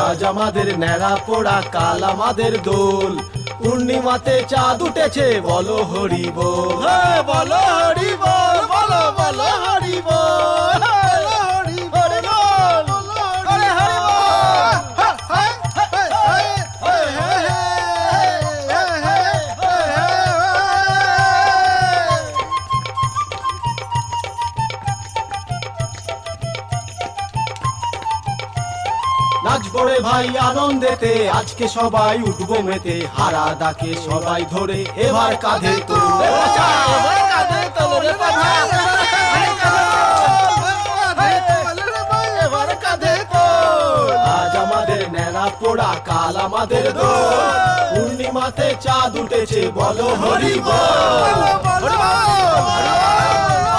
আজ আমাদের ন্যাড়া পোড়া, কাল আমাদের দোল। পূর্ণিমাতে চাঁদ উঠেছে, বলো হরি বল, বলো হরি বল, বলো বলো হরি বল, হরি হরি বল, হরি হরি নাচবো রে ভাই আনন্দেতে, আজকে সবাই উঠবো মেতে। হারা দাকে সবাই ধরে এবার কাঁধে তোলে বাঁচা, এবার কাঁধে তোলে বাঁচা, এবার কাঁধে তোল। আজ আমাদের ন্যাড়া পোড়া, কাল আমাদের দোল। পূর্ণিমাতে চাঁদ উঠেছে, বলো হরি বল, হরি বল, হরি বল।